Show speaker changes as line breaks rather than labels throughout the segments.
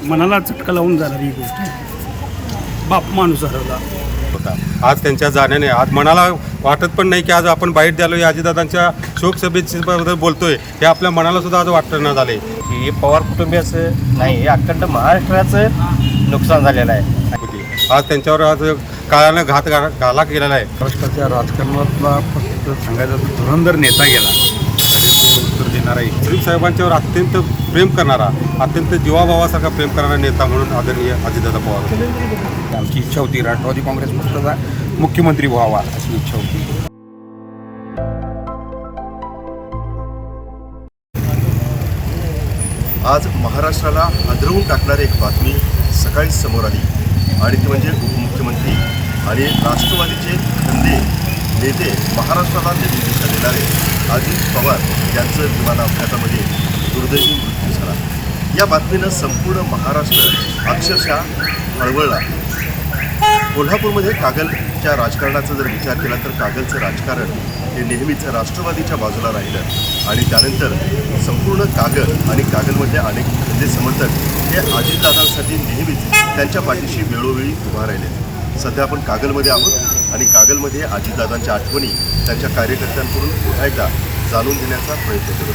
मनाला चटका लावून जाणारी ही गोष्ट आहे. बाप माणूस हरवला
होता. आज त्यांच्या जाण्याने आज मनाला वाटत पण नाही की आज आपण बाईट द्यालो या अजितदादांच्या शोकसभेबद्दल बोलतोय हे आपल्या मनाला सुद्धा आज वाटत न झाले.
हे पवार कुटुंबियाचं नाही, हे अखंड महाराष्ट्राचं नुकसान झालेलं आहे.
आज त्यांच्यावर आज काळानं घात घाला केलेला आहे.
महाराष्ट्राच्या राजकारणातला फक्त सांगायचा धुरंधर नेता गेला, उत्तर देणारा एक
मुश्रीफ साहेबांच्यावर अत्यंत प्रेम करणारा, अत्यंत जीवाभावासारखा प्रेम करणारा नेता म्हणून आदरणीय अजितदादा पवार.
आमची इच्छा होती राष्ट्रवादी काँग्रेस पक्षाचा मुख्यमंत्री व्हावा अशी इच्छा होती.
आज महाराष्ट्राला हादरवून टाकणारी एक बातमी सकाळी समोर आली आणि ती म्हणजे उपमुख्यमंत्री आणि राष्ट्रवादीचे खंदे नेते महाराष्ट्राला नवीन दिशा देणारे अजित पवार यांचं विमान अपघातामध्ये दुर्दैवी मृत्यू झाला. या बातमीनं संपूर्ण महाराष्ट्र अक्षरशः हळवळला. कोल्हापूरमध्ये कागलच्या राजकारणाचा जर विचार केला तर कागलचं राजकारण हे नेहमीच राष्ट्रवादीच्या बाजूला राहिलं आणि त्यानंतर संपूर्ण कागल आणि कागलमधले अनेक खंदे समर्थक हे अजितदादांसाठी नेहमीच त्यांच्या पाठीशी वेळोवेळी उभा राहिले. सध्या आपण कागलमध्ये आहोत आणि कागलमध्ये अजितदादांच्या आठवणी त्यांच्या कार्यकर्त्यांकडून पुन्हा एकदा जाणून घेण्याचा प्रयत्न करू.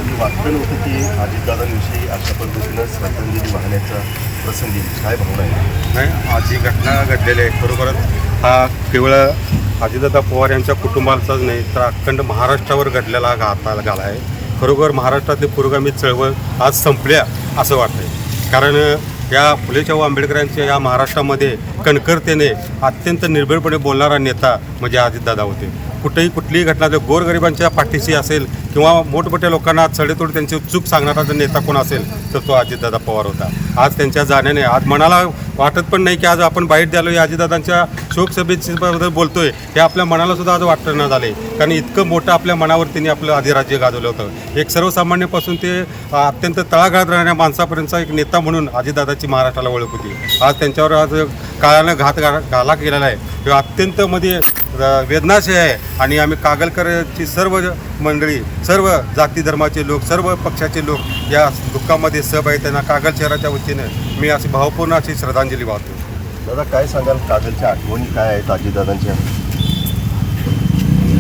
मी वाटलं नव्हतं की अजितदादांविषयी अशा पद्धतीनं श्रद्धांजली वाहण्याचा प्रसंगी काय भावना आहे.
नाही, आज ही घटना घडलेली आहे. खरोखरच हा केवळ अजितदादा पवार यांच्या कुटुंबाचाच नाही तर अखंड महाराष्ट्रावर घडलेला घात घाला आहे. खरोखर महाराष्ट्रातली पुरोगामी चळवळ आज संपल्या असं वाटतंय. कारण या फुले शाहू आंबेडकरांच्या या महाराष्ट्रामध्ये कणखरतेने अत्यंत निर्भीडपणे बोलणारा नेता म्हणजे अजितदादा होते. कुठेही कुठलीही घटना जर गोरगरिबांच्या पाठीशी असेल किंवा मोठमोठ्या लोकांना चढेतोड त्यांची चूक सांगणारा जर नेता कोण असेल तर तो अजितदादा पवार होता. आज त्यांच्या जाण्याने आज मनाला वाटत पण नाही की आज आपण बाईट द्यालो या अजितदादांच्या शोकसभेबद्दल बोलतोय हे आपल्या मनाला सुद्धा आज वाटत न झाले. कारण इतकं मोठं आपल्या मनावर त्यांनी आपलं अधिराज्य गाजवलं होतं. एक सर्वसामान्यपासून ते अत्यंत तळागाळात राहणाऱ्या माणसापर्यंतचा एक नेता म्हणून अजितदादाची महाराष्ट्राला ओळख होती. आज त्यांच्यावर आज काळानं घात घाला केलेला आहे. किंवा अत्यंत मध्ये वेदनाशय आहे आणि आम्ही कागलकरची सर्व मंडळी, सर्व जाती धर्माचे लोक, सर्व पक्षाचे लोक या दुःखामध्ये सहभागी आहेत. त्यांना कागल शहराच्या वतीनं मी अशी भावपूर्ण अशी श्रद्धांजली वाहतो.
दादा काय सांगाल, कागलच्या आठवणी काय आहेत अजितदादांच्या?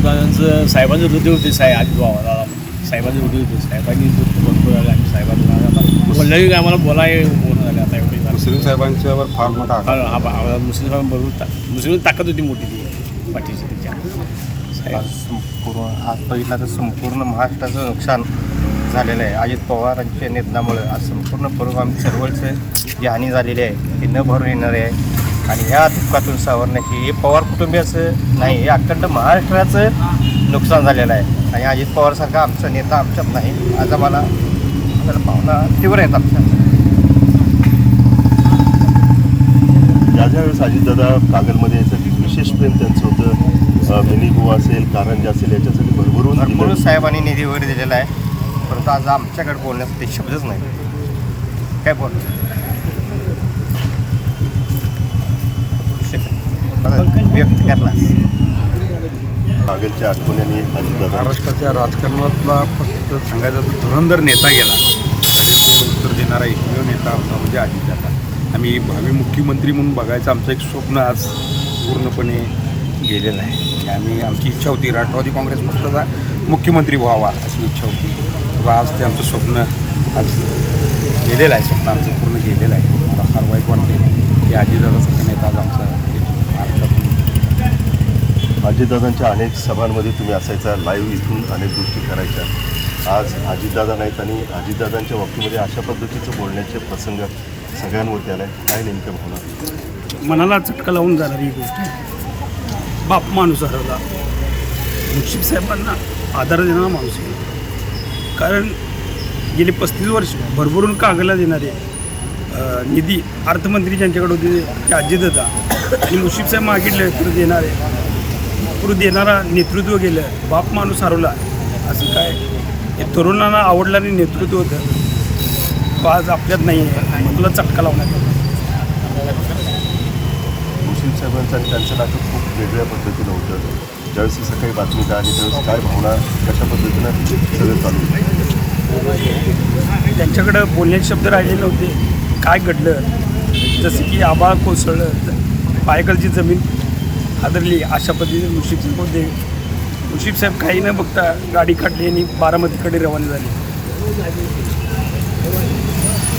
दादांचं साहेबांचं हृदय होते साहेबांचं हृदय होते. साहेबांनी भरपूर आले आणि साहेबांना बोलल्याही आम्हाला बोलणं झालं. आता एवढी
मुस्लिम साहेबांच्यावर फार मोठा
मुस्लिम साहेबांबरोबर मुस्लिम ताकद होती मोठी ती पाठीची त्याच्या.
आज बघितलं तर संपूर्ण महाराष्ट्राचं नुकसान झालेलं आहे. अजित पवारांच्या निधनामुळे आज संपूर्ण पुरोगामी चळवळीचं जी हानी झालेली आहे ती न भरून येणारी आहे आणि ह्या दुःखातून सावरण्याची हे पवार कुटुंबियाचं नाही, हे अखंड महाराष्ट्राचं नुकसान झालेलं आहे. आणि अजित पवारसारखा आमचा नेता आमच्यात नाही. आज आम्हाला भावना तीव्र आहेत आमच्या.
ज्या वेळेस अजितदादा कागलमध्ये याचं विशेष प्रेम त्यांचं होतं. बेनीबुवा असेल, कारंजा असेल, याच्यासाठी भरभरून
साहेबांनी निधी वगैरे दिलेला आहे. परंतु आज आमच्याकडे बोलण्यासाठी शब्दच नाही. काय बोल व्यक्त करला.
कागलच्या आठवणी अजितदादा
महाराष्ट्राच्या राजकारणातला फक्त सांगायचा धुरंधर नेता गेला, उत्तर देणारा एकमेव नेता होता म्हणजे अजितदादा. आम्ही भावी मुख्यमंत्री म्हणून बघायचं आमचं एक स्वप्न आज पूर्णपणे गेलेलं आहे. आमची इच्छा होती राष्ट्रवादी काँग्रेस पक्षाचा मुख्यमंत्री व्हावा अशी इच्छा होती. आज ते आमचं स्वप्न आज गेलेलं आहे. स्वप्न आमचं पूर्ण गेलेलं आहे. मला फार वाईट वाटते की अजितदादासारखा नेता आज आमचा महाराष्ट्रातून.
अजितदादांच्या अनेक सभांमध्ये तुम्ही असायचा, लाईव्ह इथून अनेक गोष्टी करायच्या. आज अजितदादा नाहीत आणि अजितदादांच्या बाबतीमध्ये अशा पद्धतीचं बोलण्याचे प्रसंग सगळ्यांवरती आला आहे. काय नेमकं भावना?
मनाला चटका लावून जाणारी ही गोष्ट आहे. बाप माणूस हरवला. मुश्रीफ साहेबांना आधार देणारा माणूस आहे. कारण गेली 35 वर्ष भरभरून कागलला देणारे निधी अर्थमंत्री ज्यांच्याकडे होते ते अजितदादा आणि मुश्रीफ साहेब मागितले तर देणारा नेतृत्व गेलं. बाप माणूस हरवला असं काय. हे तरुणांना आवडणारे नेतृत्व होतं, तो आज आपल्यात नाही आहे. मग तुला चटका लावण्यात आला.
मुश्रीफ साहेबांचं आणि त्यांचं नाटक खूप वेगळ्या पद्धतीनं होतं. ज्यावेळेस सकाळी बातमी आली त्यावेळेस काय भावना, कशा पद्धतीनं सगळं चालू होतं?
त्यांच्याकडं बोलण्याचे शब्द राहिलेले नव्हते. काय घडलं, जसं की आभाळ कोसळलं, पायाखालची जमीन हादरली, अशा पद्धतीने मुश्रीफ साहेब होते. मुश्रीफ साहेब काही न बघता गाडी काढली आणि बारामतीकडे रवाना झाले.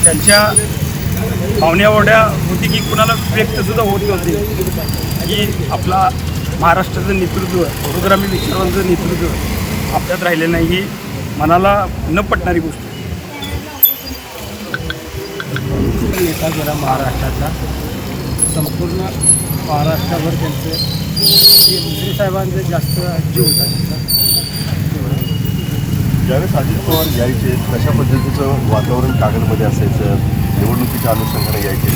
त्यांच्या भावना एवढ्या होती की कुणाला व्यक्तसुद्धा होत नव्हते की आपला महाराष्ट्राचं नेतृत्व, प्रोग्रामी विचारांचं नेतृत्व आपल्यात राहिलेलं नाही, ही मनाला न पटणारी गोष्ट.
नेता गेला महाराष्ट्राचा, संपूर्ण महाराष्ट्रावर त्यांचं मुश्रीफ साहेबांचं जास्त जीव होता त्यांचा.
ज्यावेळेस अजित पवार यायचे कशा पद्धतीचं वातावरण कागलमध्ये असायचं, निवडणुकीच्या अनुषंगाने यायचे?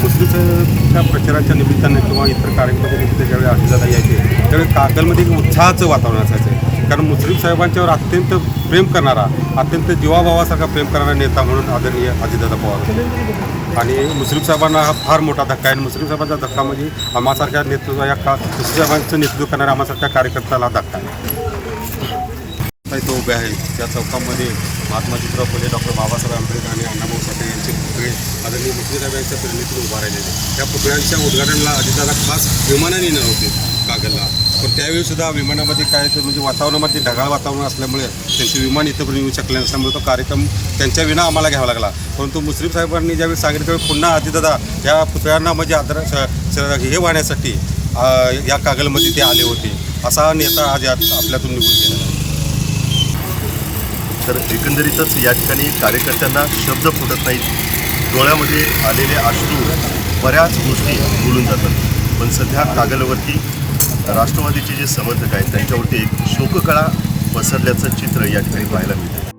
मुस्लिमच्या प्रचाराच्या निमित्तानं किंवा इतर कार्यक्रमाच्या निमित्तानं ज्यावेळी अजितदादा यायचे त्यावेळी कागलमध्ये एक उत्साहाचं वातावरण असायचं. कारण मुस्लिम साहेबांच्यावर अत्यंत प्रेम करणारा, अत्यंत जीवाभावासारखा प्रेम करणारा नेता म्हणून आदरणीय अजितदादा पवार होते. आणि मुस्लिम साहेबांना हा फार मोठा धक्का आहे. आणि मुस्लिम साहेबांचा धक्का म्हणजे आम्हासारख्या नेतृत्व मुस्लिम साहेबांचं नेतृत्व करणाऱ्या आम्हासारख्या कार्यकर्त्याला धक्का आहे. तो उभे आहे त्या चौकामध्ये महात्मा ज्योतिराव फुले, डॉक्टर बाबासाहेब आंबेडकर आणि अण्णाभाऊ साठे यांचे पुतळे आदरणीय मुस्लिम साहेब यांच्या प्रेरणेतून उभा राहिलेले. त्या पुतळ्यांच्या उद्घाटनाला अजितदादा खास विमानाने येणार होते कागलला, पण त्यावेळीसुद्धा विमानामध्ये काय तर म्हणजे वातावरणामध्ये ढगाळ वातावरण असल्यामुळे त्यांचे विमान इथंपर्यंत येऊ शकले नसल्यामुळे तो कार्यक्रम त्यांच्या विना आम्हाला घ्यावा लागला. परंतु मुस्लिम साहेबांनी ज्यावेळी सांगितलं त्यावेळी पुन्हा अजितदादा या पुतळ्यांना म्हणजे हे वाहण्यासाठी या कागलमध्ये ते आले होते. असा नेता आज आपल्यातून निघून गेलेला आहे.
तर एकंदरीतच या ठिकाणी कार्यकर्त्यांना शब्द फुटत नाहीत, डोळ्यामध्ये आलेले अश्रू बऱ्याच गोष्टी बोलून जातात. पण सध्या कागलवरती राष्ट्रवादीचे जे समर्थक आहेत त्यांच्यावरती एक शोककळा पसरल्याचं चित्र या ठिकाणी पाहायला मिळतं.